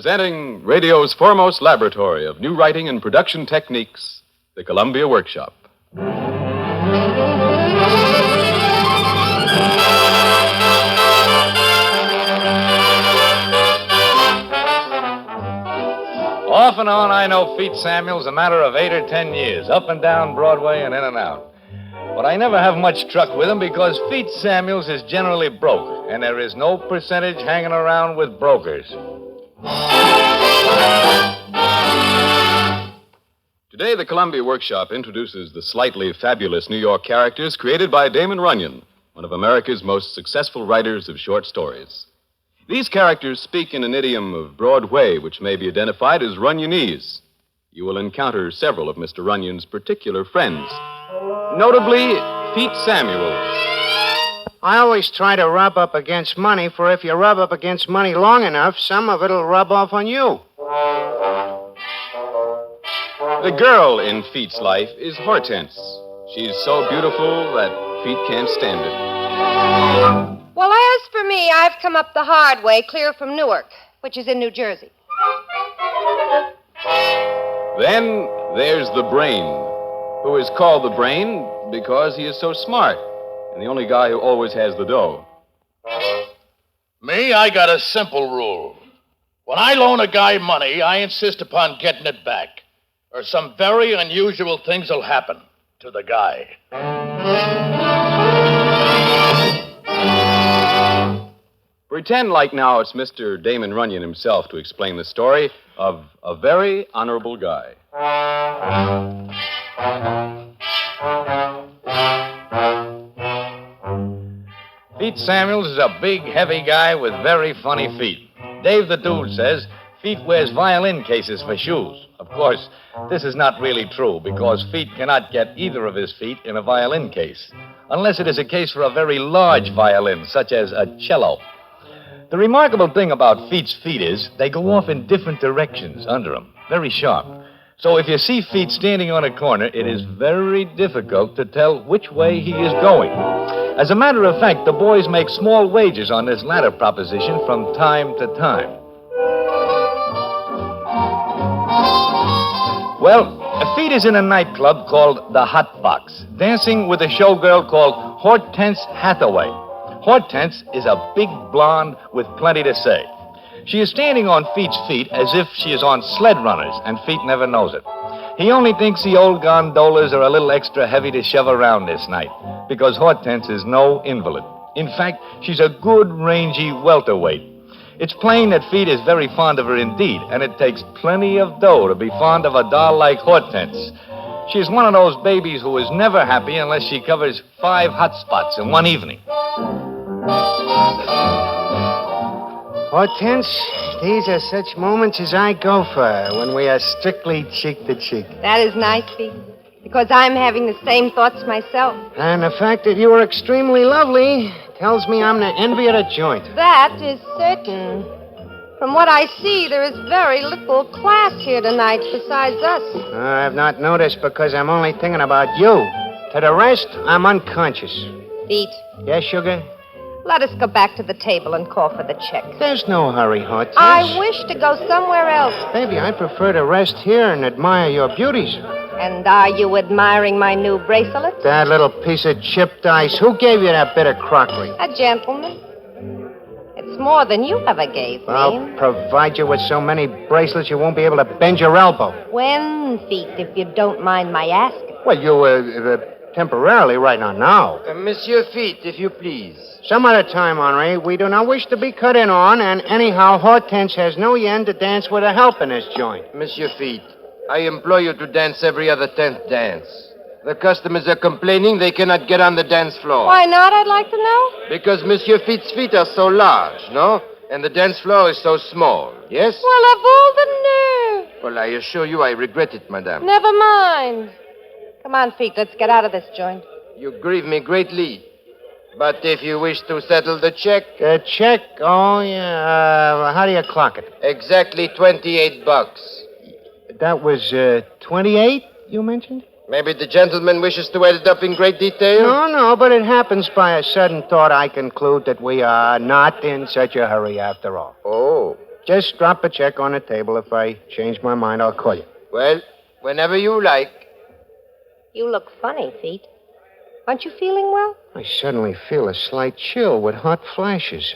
Presenting radio's foremost laboratory of new writing and production techniques, the Columbia Workshop. Off and on, I know Feet Samuel's a matter of 8 or 10 years, up and down Broadway and in and out. But I never have much truck with him because Feet Samuel's is generally broke, and there is no percentage hanging around with brokers. Today, the Columbia Workshop introduces the slightly fabulous New York characters created by Damon Runyon, one of America's most successful writers of short stories. These characters speak in an idiom of Broadway, which may be identified as Runyonese. You will encounter several of Mr. Runyon's particular friends, notably Feet Samuels. I always try to rub up against money, for if you rub up against money long enough, some of it'll rub off on you. The girl in Feet's life is Hortense. She's so beautiful that Feet can't stand it. Well, as for me, I've come up the hard way, clear from Newark, which is in New Jersey. Then there's the Brain, who is called the Brain because he is so smart, and the only guy who always has the dough. Me, I got a simple rule. When I loan a guy money, I insist upon getting it back, or some very unusual things will happen to the guy. Pretend like now it's Mr. Damon Runyon himself to explain the story of A Very Honorable Guy. Feet Samuels is a big, heavy guy with very funny feet. Dave the Dude says Feet wears violin cases for shoes. Of course, this is not really true because Feet cannot get either of his feet in a violin case, unless it is a case for a very large violin, such as a cello. The remarkable thing about Feet's feet is they go off in different directions under him, very sharp. So if you see Feet standing on a corner, it is very difficult to tell which way he is going. As a matter of fact, the boys make small wagers on this latter proposition from time to time. Well, Feet is in a nightclub called the Hot Box, dancing with a showgirl called Hortense Hathaway. Hortense is a big blonde with plenty to say. She is standing on Feet's feet as if she is on sled runners, and Feet never knows it. He only thinks the old gondolas are a little extra heavy to shove around this night, because Hortense is no invalid. In fact, she's a good, rangy welterweight. It's plain that Feet is very fond of her indeed, and it takes plenty of dough to be fond of a doll like Hortense. She's one of those babies who is never happy unless she covers 5 hot spots in one evening. Hortense, these are such moments as I go for when we are strictly cheek to cheek. That is nice, Feet, because I'm having the same thoughts myself. And the fact that you are extremely lovely tells me I'm the envy of the joint. That is certain. From what I see, there is very little class here tonight besides us. I've not noticed because I'm only thinking about you. To the rest, I'm unconscious. Feet, Yes, sugar? let us go back to the table and call for the check. There's no hurry, Hortense. I wish to go somewhere else. Baby, I prefer to rest here and admire your beauties. And are you admiring my new bracelet? That little piece of chipped ice. Who gave you that bit of crockery? A gentleman. It's more than you ever gave me. I'll provide you with so many bracelets you won't be able to bend your elbow. When, Feet, if you don't mind my asking? Well, you, temporarily right on now. Monsieur Feet, if you please. Some other time, Henri. We do not wish to be cut in on, and anyhow, Hortense has no yen to dance with a help in this joint. Monsieur Feet, I employ you to dance every other 10th dance. The customers are complaining they cannot get on the dance floor. Why not, I'd like to know? Because Monsieur Feet's feet are so large, no? And the dance floor is so small, yes? Well, of all the nerve. Well, I assure you I regret it, madame. Never mind. Come on, Feet, let's get out of this joint. You grieve me greatly. But if you wish to settle the check... Check? Oh, yeah. How do you clock it? Exactly $28. That was, 28, you mentioned? Maybe the gentleman wishes to add it up in great detail? No, but it happens by a sudden thought I conclude that we are not in such a hurry after all. Oh, Just drop a check on the table. If I change my mind, I'll call you. Well, whenever you like. You look funny, Feet. Aren't you feeling well? I suddenly feel a slight chill with hot flashes.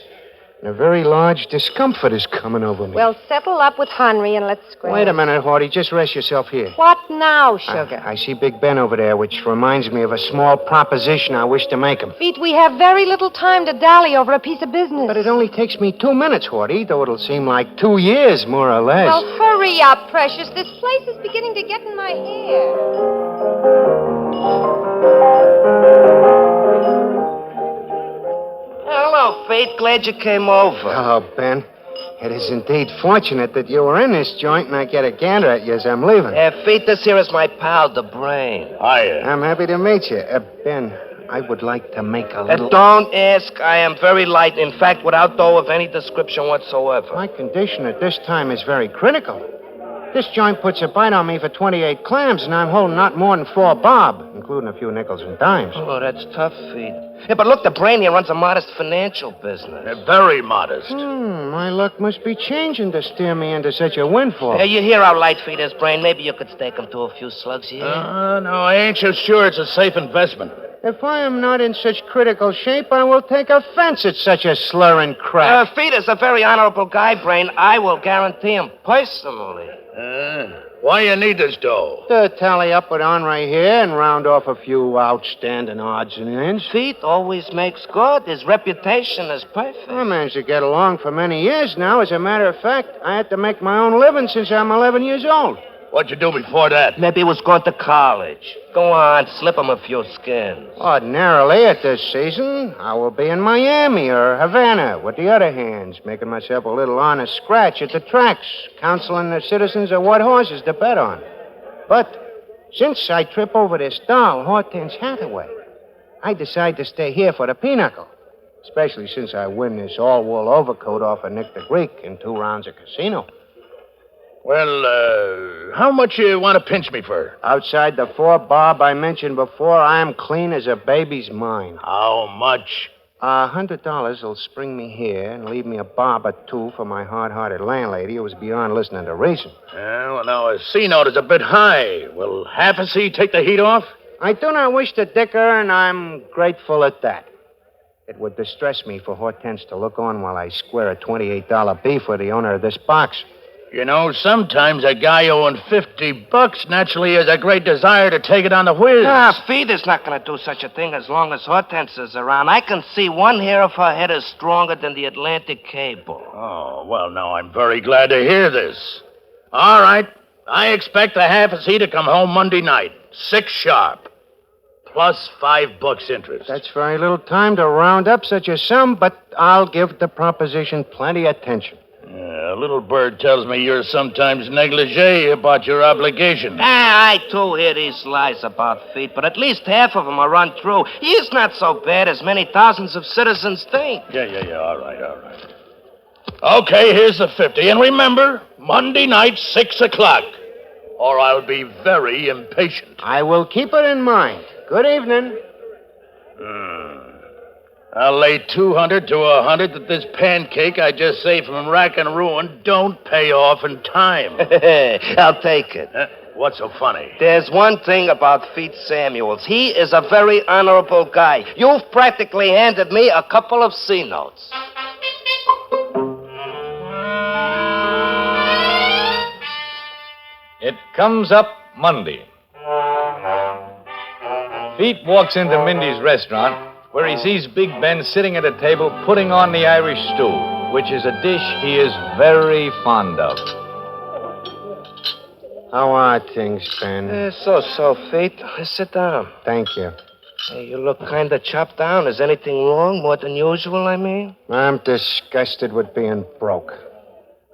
And a very large discomfort is coming over me. Well, settle up with Henry and let's scratch. Wait a minute, Horty. Just rest yourself here. What now, sugar? I see Big Ben over there, which reminds me of a small proposition I wish to make him. Feet, we have very little time to dally over a piece of business. But it only takes me 2 minutes, Horty, though it'll seem like 2 years, more or less. Well, hurry up, precious. This place is beginning to get in my hair. Hello, Fate. Glad you came over. Oh, Ben. It is indeed fortunate that you were in this joint and I get a gander at you as I'm leaving. Fate, this here is my pal, the Brain. Hiya. I'm happy to meet you. Ben, I would like to make a little... Don't ask. I am very light. In fact, without dough of any description whatsoever. My condition at this time is very critical. This joint puts a bite on me for 28 clams, and I'm holding not more than 4 bob, including a few nickels and dimes. Oh, that's tough, Fate. Yeah, but look, the Brain here runs a modest financial business. Very modest. My luck must be changing to steer me into such a windfall. Hey, you hear how light Fate is, Brain? Maybe you could stake him to a few slugs here. No, I ain't so sure it's a safe investment. If I am not in such critical shape, I will take offense at such a slurring crap. Fate is a very honorable guy, Brain. I will guarantee him personally. Why you need this dough? To tally up with Henri here and round off a few outstanding odds and ends. Fate always makes good. His reputation is perfect. I managed to get along for many years now. As a matter of fact, I had to make my own living since I'm 11 years old. What'd you do before that? Maybe he was going to college. Go on, slip him a few skins. Ordinarily, at this season, I will be in Miami or Havana with the other hands, making myself a little honest scratch at the tracks, counseling the citizens of what horses to bet on. But since I trip over this doll, Hortense Hathaway, I decide to stay here for the pinochle, especially since I win this all-wool overcoat off of Nick the Greek in 2 rounds of casino. Well, how much you want to pinch me for? Outside the 4 bob I mentioned before, I am clean as a baby's mind. How much? $100 will spring me here and leave me a bob or 2 for my hard-hearted landlady who was beyond listening to reason. Well, now, a C note is a bit high. Will half a C take the heat off? I do not wish to dicker, and I'm grateful at that. It would distress me for Hortense to look on while I square a $28 beef with the owner of this box. You know, sometimes a guy owing $50 naturally has a great desire to take it on the whiz. Fate is not going to do such a thing as long as Hortense is around. I can see one hair of her head is stronger than the Atlantic cable. Oh, well, now, I'm very glad to hear this. All right. I expect the half a C to come home Monday night, 6 sharp, plus $5 interest. That's very little time to round up such a sum, but I'll give the proposition plenty of attention. A little bird tells me you're sometimes negligee about your obligation. I, too, hear these lies about Fate, but at least half of them are untrue. He is not so bad as many thousands of citizens think. Yeah. All right. Okay, here's the 50. And remember, Monday night, 6 o'clock, or I'll be very impatient. I will keep it in mind. Good evening. I'll lay 200 to 100 that this pancake I just saved from rack and ruin don't pay off in time. I'll take it. What's so funny? There's one thing about Fate Samuels. He is a very honorable guy. You've practically handed me a couple of C notes. It comes up Monday. Feet walks into Mindy's restaurant, where he sees Big Ben sitting at a table putting on the Irish stew, which is a dish he is very fond of. How are things, Ben? So, Fate. Sit down. Thank you. Hey, you look kind of chopped down. Is anything wrong? More than usual, I mean? I'm disgusted with being broke.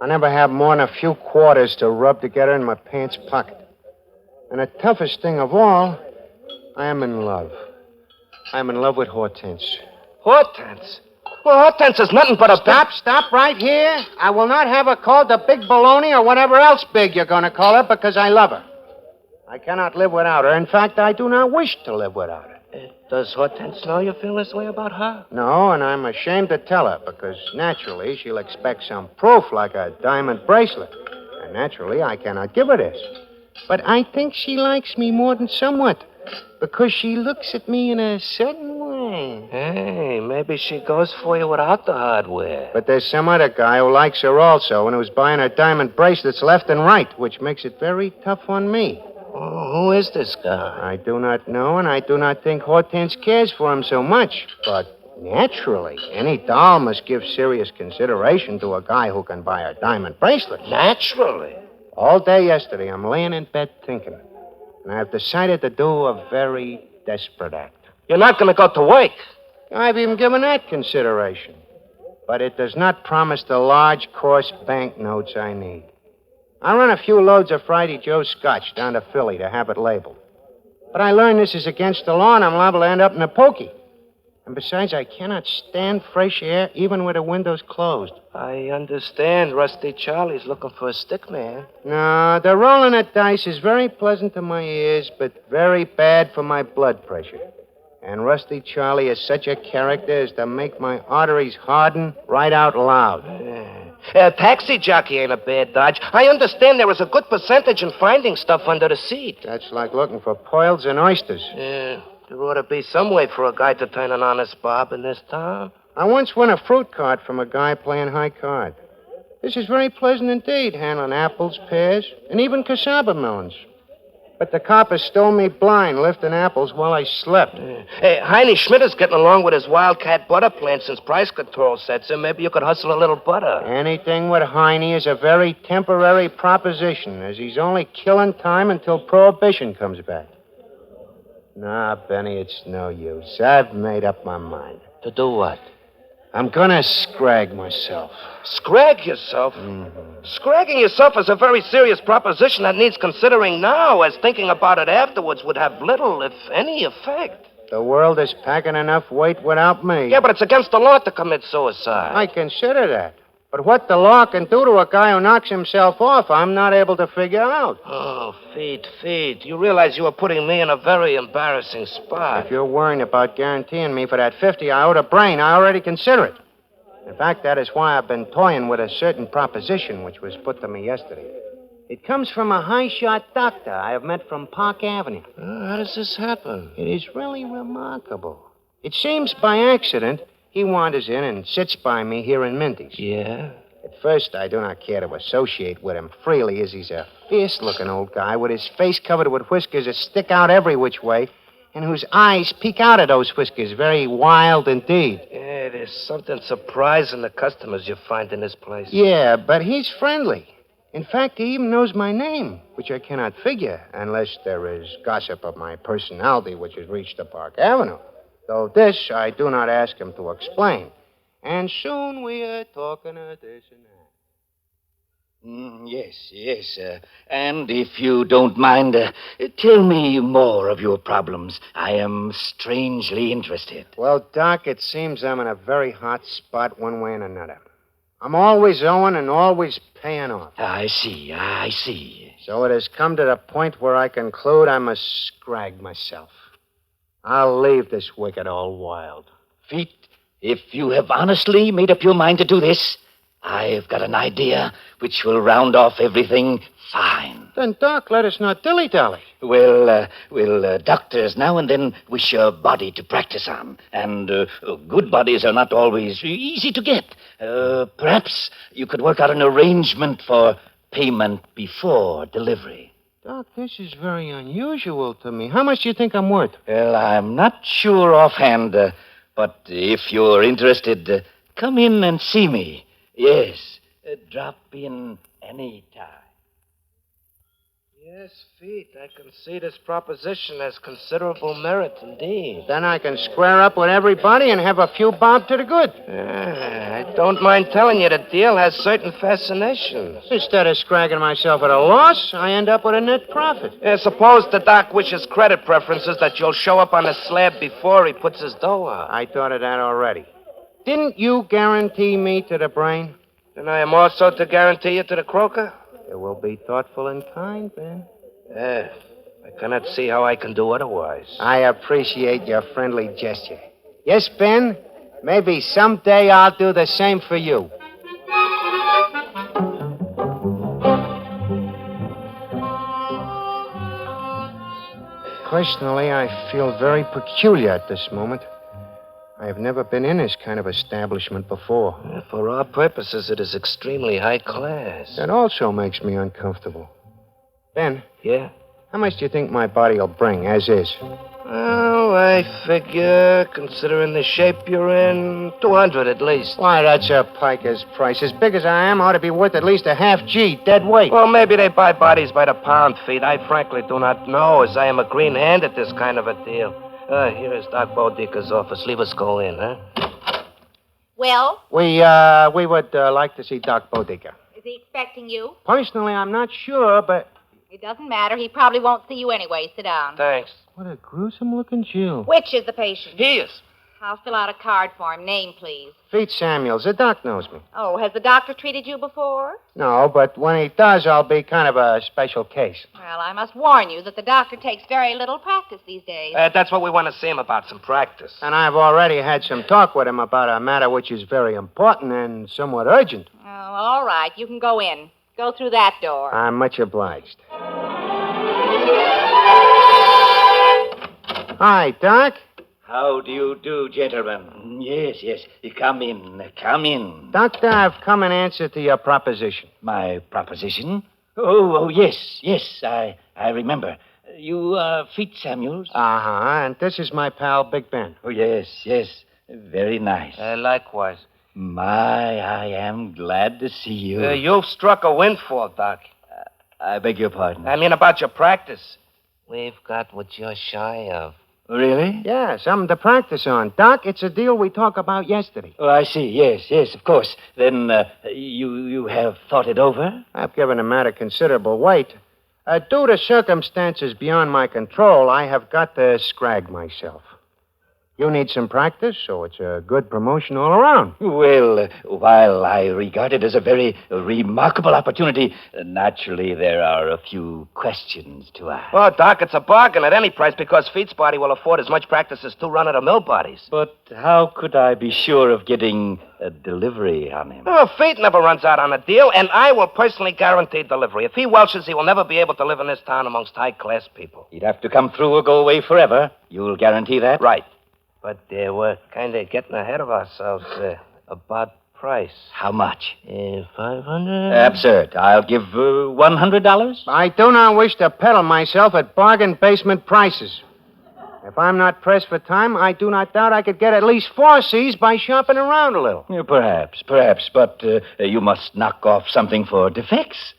I never have more than a few quarters to rub together in my pants pocket. And the toughest thing of all, I am in love. I'm in love with Hortense. Hortense? Well, Hortense is nothing but a... Stop right here. I will not have her called the big baloney or whatever else big you're going to call her because I love her. I cannot live without her. In fact, I do not wish to live without her. Does Hortense know you feel this way about her? No, and I'm ashamed to tell her because naturally she'll expect some proof like a diamond bracelet. And naturally I cannot give her this. But I think she likes me more than somewhat because she looks at me in a certain way. Hey, maybe she goes for you without the hardware. But there's some other guy who likes her also and who's buying her diamond bracelets left and right, which makes it very tough on me. Oh, who is this guy? I do not know, and I do not think Hortense cares for him so much. But naturally, any doll must give serious consideration to a guy who can buy a diamond bracelet. Naturally. All day yesterday, I'm laying in bed thinking. And I've decided to do a very desperate act. You're not going to go to work. I've even given that consideration. But it does not promise the large, coarse banknotes I need. I run a few loads of Friday Joe Scotch down to Philly to have it labeled. But I learned this is against the law, and I'm liable to end up in a pokey. And besides, I cannot stand fresh air even with the windows closed. I understand Rusty Charlie's looking for a stick man. No, the rolling of dice is very pleasant to my ears, but very bad for my blood pressure. And Rusty Charlie is such a character as to make my arteries harden right out loud. Taxi jockey ain't a bad dodge. I understand there is a good percentage in finding stuff under the seat. That's like looking for pearls and oysters. Yeah, there ought to be some way for a guy to turn an honest bob in this town. I once won a fruit cart from a guy playing high card. This is very pleasant indeed, handling apples, pears, and even cassava melons. But the coppers stole me blind, lifting apples while I slept. Hey, Heine Schmidt is getting along with his wildcat butter plant since price control sets in. Maybe you could hustle a little butter. Anything with Heine is a very temporary proposition, as he's only killing time until Prohibition comes back. Nah, Benny, it's no use. I've made up my mind. To do what? I'm gonna scrag myself. Scrag yourself? Mm-hmm. Scragging yourself is a very serious proposition that needs considering now, as thinking about it afterwards would have little, if any, effect. The world is packing enough weight without me. Yeah, but it's against the law to commit suicide. I consider that. But what the law can do to a guy who knocks himself off, I'm not able to figure out. Oh, Feet. You realize you were putting me in a very embarrassing spot. If you're worrying about guaranteeing me for that 50 I owe to Brain, I already consider it. In fact, that is why I've been toying with a certain proposition which was put to me yesterday. It comes from a high-shot doctor I have met from Park Avenue. How does this happen? It is really remarkable. It seems by accident he wanders in and sits by me here in Minty's. Yeah? At first, I do not care to associate with him freely, as he's a fierce-looking old guy with his face covered with whiskers that stick out every which way and whose eyes peek out of those whiskers, very wild indeed. Yeah, there's something surprising the customers you find in this place. Yeah, but he's friendly. In fact, he even knows my name, which I cannot figure unless there is gossip of my personality which has reached the Park Avenue. Though this I do not ask him to explain. And soon we are talking of this and that. Yes. And if you don't mind, tell me more of your problems. I am strangely interested. Well, Doc, it seems I'm in a very hot spot one way and another. I'm always owing and always paying off. I see. So it has come to the point where I conclude I must scrag myself. I'll leave this wicked old wild. Feet, if you have honestly made up your mind to do this, I've got an idea which will round off everything fine. Then, Doc, let us not dilly-dally. Well, doctors now and then wish a body to practice on, and good bodies are not always easy to get. Perhaps you could work out an arrangement for payment before delivery. Doc, this is very unusual to me. How much do you think I'm worth? Well, I'm not sure offhand, but if you're interested, come in and see me. Yes, drop in any time. Yes, Feet, I can see this proposition has considerable merit indeed. Then I can square up with everybody and have a few bob to the good. I don't mind telling you the deal has certain fascinations. Instead of scragging myself at a loss, I end up with a net profit. Suppose the doc wishes credit preferences that you'll show up on the slab before he puts his dough out. I thought of that already. Didn't you guarantee me to the Brain? Then I am also to guarantee you to the Croaker? It will be thoughtful and kind, Ben. I I cannot see how I can do otherwise. I appreciate your friendly gesture. Yes, Ben? Maybe someday I'll do the same for you. Personally, I feel very peculiar at this moment. I have never been in this kind of establishment before. For our purposes, it is extremely high class. That also makes me uncomfortable. Ben, Yeah? how much do you think my body will bring, as is? Well, I figure, considering the shape you're in, 200 at least. Why, that's a piker's price. As big as I am, I ought to be worth at least a half G, dead weight. Well, maybe they buy bodies by the pound feet. I frankly do not know, as I am a green hand at this kind of a deal. Here is Doc Bodica's office. Leave us go in, huh? Well, We would like to see Doc Bodica. is he expecting you? Personally, I'm not sure, but... It doesn't matter. He probably won't see you anyway. Sit down. Thanks. What a gruesome-looking Jew. Which is the patient? He is. I'll fill out a card for him. Name, please. Feet Samuels. The doc knows me. Oh, has the doctor treated you before? No, but when he does, I'll be kind of a special case. Well, I must warn you that the doctor takes very little practice these days. That's what we want to see him about, some practice. And I've already had some talk with him about a matter which is very important and somewhat urgent. Oh, well, all right. You can go in. Go through that door. I'm much obliged. Hi, Doc. How do you do, gentlemen? Yes. Come in. Doctor, I've come in answer to your proposition. My proposition? Oh, yes, I remember. You are Feet Samuels? Uh-huh, and this is my pal, Big Ben. Oh, yes. Very nice. Likewise. My, I am glad to see you. You've struck a windfall, Doc. I beg your pardon. I mean about your practice. We've got what you're shy of. Really? Yeah, something to practice on. Doc, it's a deal we talked about yesterday. Oh, I see. Yes, of course. Then you have thought it over? I've given the matter considerable weight. Due to circumstances beyond my control, I have got to scrag myself. You need some practice, so it's a good promotion all around. Well, while I regard it as a very remarkable opportunity, naturally there are a few questions to ask. Well, Doc, it's a bargain at any price because Feet's body will afford as much practice as two run-of-the-mill bodies. But how could I be sure of getting a delivery on him? Oh, Feet never runs out on a deal, and I will personally guarantee delivery. If he welches, he will never be able to live in this town amongst high-class people. He'd have to come through or go away forever. You'll guarantee that? Right. But we're kind of getting ahead of ourselves about price. How much? 500? Absurd. I'll give $100. I do not wish to peddle myself at bargain basement prices. If I'm not pressed for time, I do not doubt I could get at least 4 C's by shopping around a little. Yeah, perhaps. But you must knock off something for defects.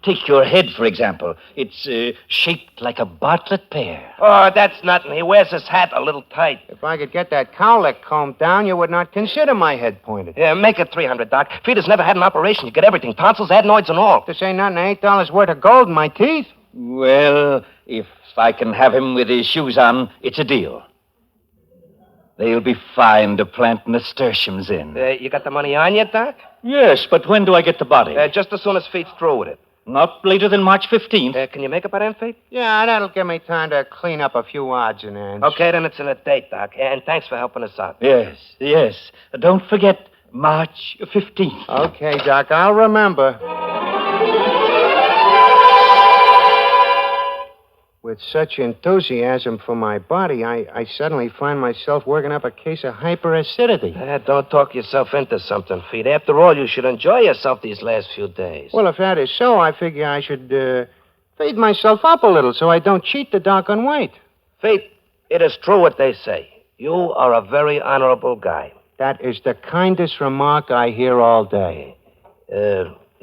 Take your head, for example. It's shaped like a Bartlett pear. Oh, that's nothing. He wears his hat a little tight. If I could get that cowlick combed down, you would not consider my head pointed. Yeah, make it 300, Doc. Feet has never had an operation. You get everything. Tonsils, adenoids, and all. This ain't nothing. $8 worth of gold in my teeth. Well, if I can have him with his shoes on, it's a deal. They'll be fine to plant nasturtiums in. You got the money on you, Doc? Yes, but when do I get the body? Just as soon as Feet's through with it. Not later than March 15th. Can you make it by then, Feet? Yeah, that'll give me time to clean up a few odds and ends. Okay, then it's in a date, Doc. And thanks for helping us out. Yes. Don't forget March 15th. Okay, Doc, I'll remember. With such enthusiasm for my body, I suddenly find myself working up a case of hyperacidity. Don't talk yourself into something, Feet. After all, you should enjoy yourself these last few days. Well, if that is so, I figure I should feed myself up a little so I don't cheat the doc on weight. Feet, it is true what they say. You are a very honorable guy. That is the kindest remark I hear all day.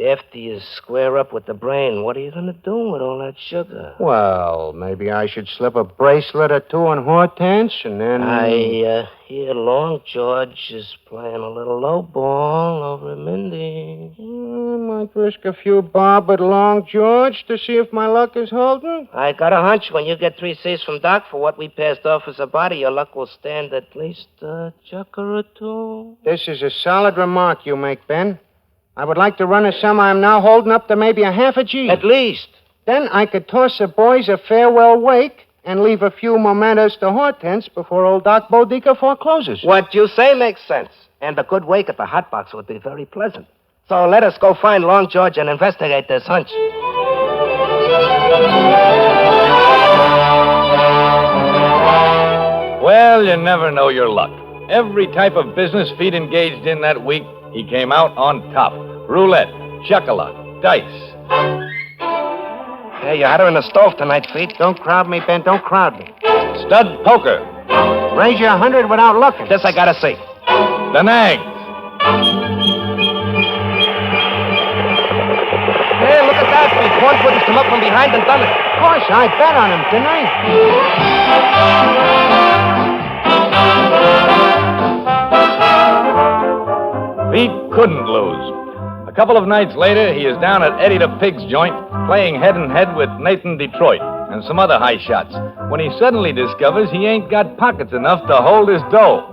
After you square up with the brain, what are you going to do with all that sugar? Well, maybe I should slip a bracelet or two on Hortense, and then... I hear Long George is playing a little low ball over Mindy. Might risk a few bob at Long George to see if my luck is holding. I got a hunch when you get 3 C's from Doc for what we passed off as a body, your luck will stand at least a chucker or two. This is a solid remark you make, Ben. I would like to run a sum I am now holding up to maybe a half a G. At least. Then I could toss the boys a farewell wake and leave a few mementos to Hortense before old Doc Bodica forecloses. What you say makes sense. And a good wake at the hot box would be very pleasant. So let us go find Long George and investigate this hunch. Well, you never know your luck. Every type of business Feet engaged in that week, he came out on top. Roulette, chocolate, dice. Hey, you had her in the stove tonight, Feet. Don't crowd me, Ben. Don't crowd me. Stud poker. Raise you 100 without looking. This I gotta see. The nags. Hey, look at that, Feet. One couldn't come up from behind and done it. Of course, I bet on him tonight. Feet couldn't lose. A couple of nights later, he is down at Eddie the Pig's joint, playing head-and-head with Nathan Detroit and some other high shots, when he suddenly discovers he ain't got pockets enough to hold his dough.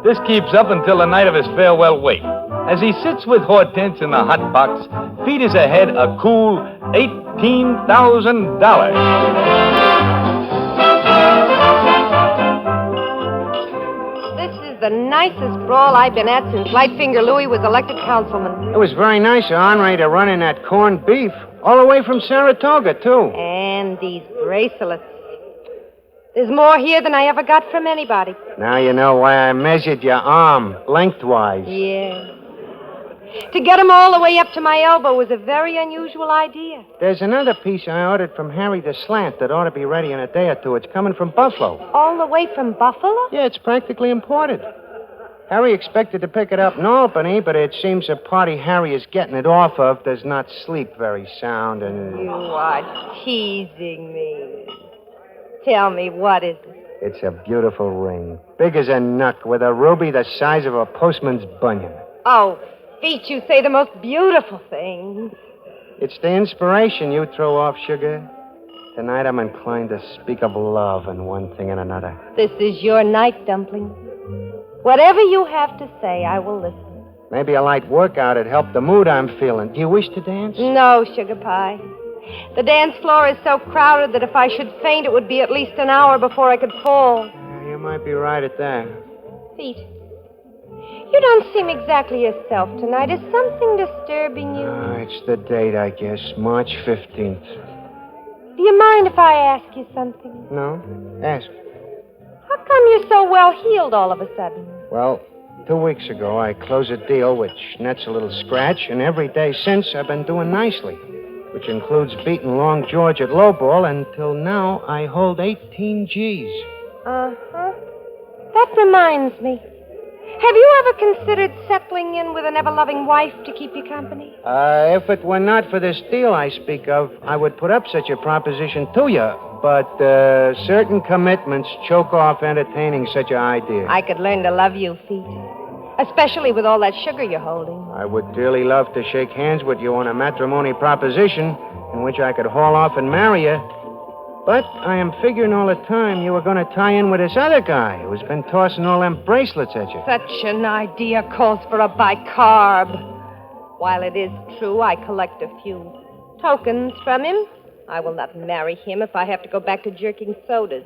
This keeps up until the night of his farewell wake. As he sits with Hortense in the hot box, Feet is ahead a cool $18,000. The nicest brawl I've been at since Lightfinger Louie was elected councilman. It was very nice of Henri to run in that corned beef, all the way from Saratoga, too. And these bracelets. There's more here than I ever got from anybody. Now you know why I measured your arm lengthwise. Yeah. To get them all the way up to my elbow was a very unusual idea. There's another piece I ordered from Harry the Slant that ought to be ready in a day or two. It's coming from Buffalo. All the way from Buffalo? Yeah, it's practically imported. Harry expected to pick it up in Albany, but it seems the party Harry is getting it off of does not sleep very sound and... You are teasing me. Tell me, what is it? It's a beautiful ring. Big as a nut, with a ruby the size of a postman's bunion. Oh, Feet, you say the most beautiful things. It's the inspiration you throw off, sugar. Tonight I'm inclined to speak of love and one thing and another. This is your night, Dumpling. Whatever you have to say, I will listen. Maybe a light workout would help the mood I'm feeling. Do you wish to dance? No, Sugar Pie. The dance floor is so crowded that if I should faint, it would be at least an hour before I could fall. Yeah, you might be right at that. Feet, you don't seem exactly yourself tonight. Is something disturbing you? It's the date, I guess. March 15th. Do you mind if I ask you something? No? Ask. How come you're so well-heeled all of a sudden? Well, 2 weeks ago, I closed a deal which nets a little scratch, and every day since I've been doing nicely, which includes beating Long George at lowball. Until now, I hold 18 G's. Uh-huh. That reminds me. Have you ever considered settling in with an ever-loving wife to keep you company? If it were not for this deal I speak of, I would put up such a proposition to you. But certain commitments choke off entertaining such an idea. I could learn to love you, Feet. Especially with all that sugar you're holding. I would dearly love to shake hands with you on a matrimony proposition in which I could haul off and marry you. But I am figuring all the time you were going to tie in with this other guy who's been tossing all them bracelets at you. Such an idea calls for a bicarb. While it is true I collect a few tokens from him, I will not marry him if I have to go back to jerking sodas.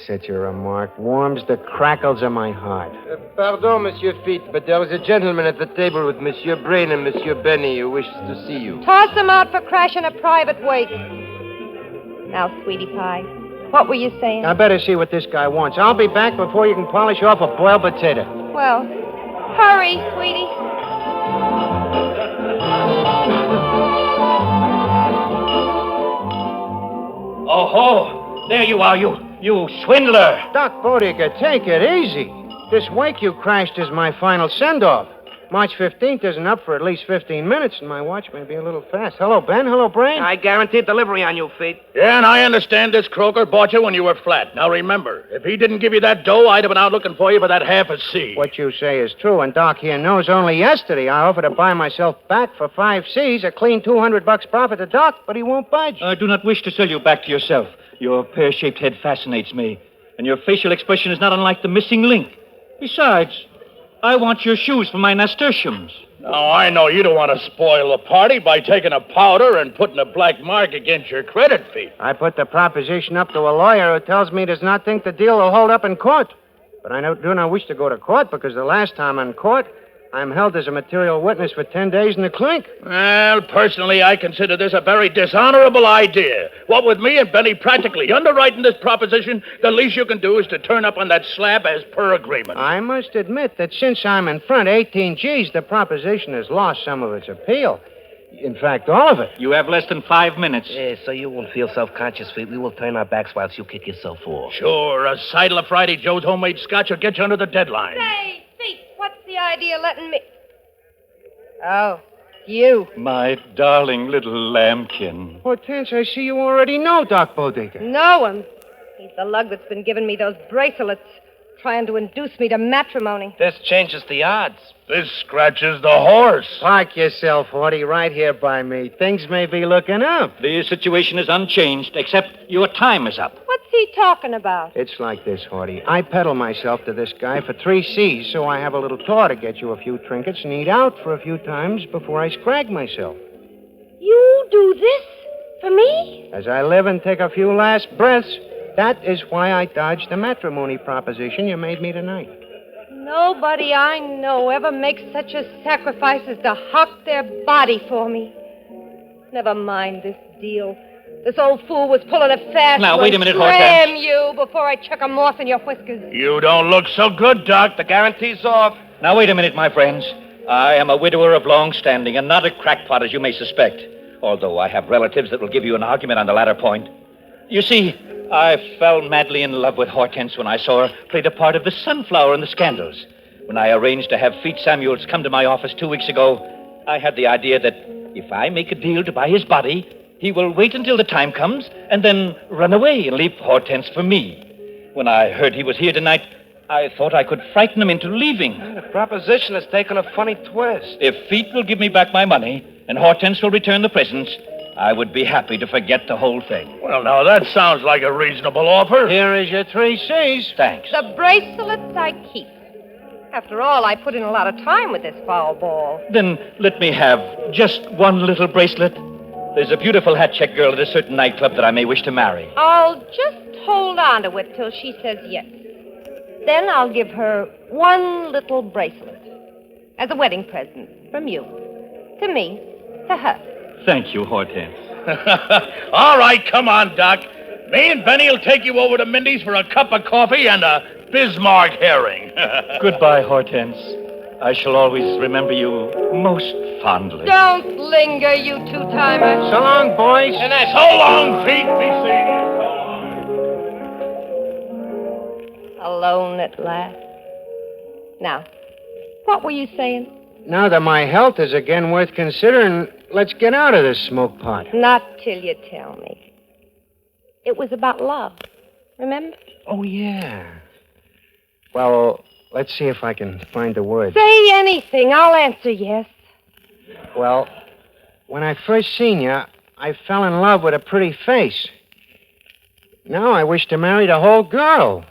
Such a remark warms the crackles of my heart. Pardon, Monsieur Feet, but there is a gentleman at the table with Monsieur Brain and Monsieur Benny who wishes to see you. Toss him out for crashing a private wake. Now, Sweetie Pie, what were you saying? I better see what this guy wants. I'll be back before you can polish off a boiled potato. Well, hurry, Sweetie. Oh, there you are, you swindler. Doc Bodica, take it easy. This wake you crashed is my final send-off. March 15th isn't up for at least 15 minutes, and my watch may be a little fast. Hello, Ben. Hello, Brain. I guarantee delivery on you, Feet. Yeah, and I understand this croaker bought you when you were flat. Now remember, if he didn't give you that dough, I'd have been out looking for you for that half a C. What you say is true, and Doc here knows only yesterday I offered to buy myself back for 5 C's, a clean $200 profit to Doc, but he won't budge. I do not wish to sell you back to yourself. Your pear-shaped head fascinates me, and your facial expression is not unlike the missing link. Besides, I want your shoes for my nasturtiums. Now, I know you don't want to spoil the party by taking a powder and putting a black mark against your credit fee. I put the proposition up to a lawyer who tells me he does not think the deal will hold up in court. But I do not wish to go to court because the last time in court, I'm held as a material witness for 10 days in the clink. Well, personally, I consider this a very dishonorable idea. What with me and Benny practically underwriting this proposition, the least you can do is to turn up on that slab as per agreement. I must admit that since I'm in front 18 G's, the proposition has lost some of its appeal. In fact, all of it. You have less than 5 minutes. Yeah, so you won't feel self-conscious, Feet. We will turn our backs whilst you kick yourself off. Sure, a sidle of Friday Joe's homemade scotch will get you under the deadline. Say, Feet, what's the idea of letting me... Oh, you. My darling little lambkin. Hortense, I see you already know Doc Bodecker. Know him. He's the lug that's been giving me those bracelets, trying to induce me to matrimony. This changes the odds. This scratches the horse. Park yourself, Horty, right here by me. Things may be looking up. The situation is unchanged, except your time is up. What's he talking about? It's like this, Horty. I peddle myself to this guy for 3 C's, so I have a little tour to get you a few trinkets and eat out for a few times before I scrag myself. You do this for me? As I live and take a few last breaths, that is why I dodged the matrimony proposition you made me tonight. Nobody I know ever makes such a sacrifice as to hock their body for me. Never mind this deal. This old fool was pulling a fast Now, one. wait a minute, Scram Hortense. you before I chuck a moth in your whiskers. You don't look so good, Doc. The guarantee's off. Now, wait a minute, my friends. I am a widower of long standing and not a crackpot, as you may suspect, although I have relatives that will give you an argument on the latter point. You see, I fell madly in love with Hortense when I saw her play the part of the sunflower in the Scandals. When I arranged to have Feet Samuels come to my office 2 weeks ago, I had the idea that if I make a deal to buy his body, he will wait until the time comes and then run away and leave Hortense for me. When I heard he was here tonight, I thought I could frighten him into leaving. The proposition has taken a funny twist. If Feet will give me back my money and Hortense will return the presents, I would be happy to forget the whole thing. Well, now, that sounds like a reasonable offer. Here is your 3 C's. Thanks. The bracelets I keep. After all, I put in a lot of time with this foul ball. Then let me have just one little bracelet. There's a beautiful hat check girl at a certain nightclub that I may wish to marry. I'll just hold on to it till she says yes. Then I'll give her one little bracelet as a wedding present from you. To me, to her. Thank you, Hortense. All right, come on, Doc. Me and Benny will take you over to Mindy's for a cup of coffee and a Bismarck herring. Goodbye, Hortense. I shall always remember you most fondly. Don't linger, you two-timer. So long, boys. And that's so long, Pete. Be seeing you. So long. Alone at last. Now, what were you saying? Now that my health is again worth considering, let's get out of this smoke pot. Not till you tell me. It was about love. Remember? Oh, yeah. Well, let's see if I can find the words. Say anything. I'll answer yes. Well, when I first seen you, I fell in love with a pretty face. Now I wish to marry the whole girl.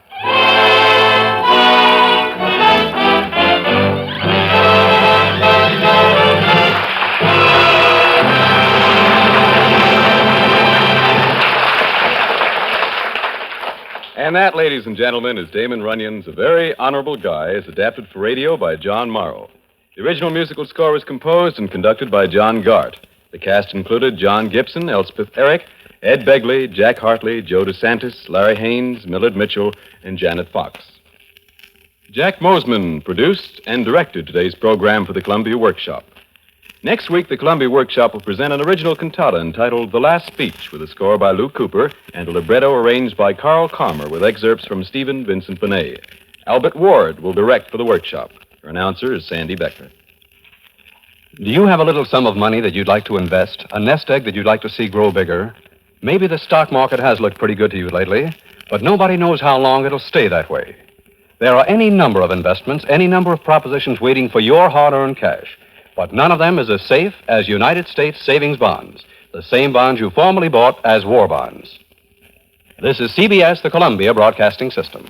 And that, ladies and gentlemen, is Damon Runyon's A Very Honorable Guy, as adapted for radio by John Morrow. The original musical score was composed and conducted by John Gart. The cast included John Gibson, Elspeth Eric, Ed Begley, Jack Hartley, Joe DeSantis, Larry Haynes, Millard Mitchell, and Janet Fox. Jack Mosman produced and directed today's program for the Columbia Workshop. Next week, the Columbia Workshop will present an original cantata entitled The Last Speech, with a score by Lou Cooper and a libretto arranged by Carl Calmer with excerpts from Stephen Vincent Benet. Albert Ward will direct for the workshop. Our announcer is Sandy Beckner. Do you have a little sum of money that you'd like to invest? A nest egg that you'd like to see grow bigger? Maybe the stock market has looked pretty good to you lately, but nobody knows how long it'll stay that way. There are any number of investments, any number of propositions waiting for your hard-earned cash. But none of them is as safe as United States savings bonds, the same bonds you formerly bought as war bonds. This is CBS, the Columbia Broadcasting System.